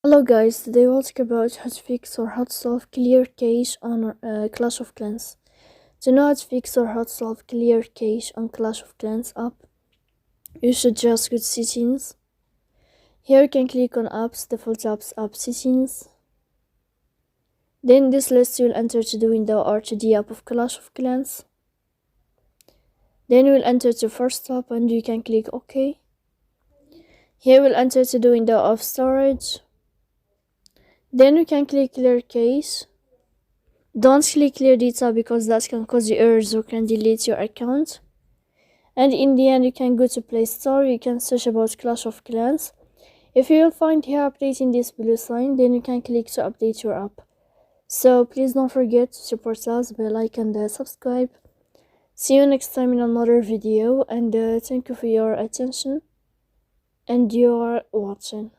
Hello guys, today we'll talk about how to fix or how to solve clear cache on Clash of Clans. To know how to fix or how to solve clear cache on Clash of Clans app, you should just go to settings. Here you can click on apps, default apps, app settings. Then this list you'll enter to the window or to the app of Clash of Clans. Then you will enter to first app and you can click OK. Here we'll enter to the window of storage. Then you can click clear cache. Don't click clear data because that can cause you errors or can delete your account. And in the end, you can go to Play Store. You can search about Clash of Clans. If you will find here updating this blue sign, then you can click to update your app. So please don't forget to support us by like and subscribe. See you next time in another video, and thank you for your attention and your watching.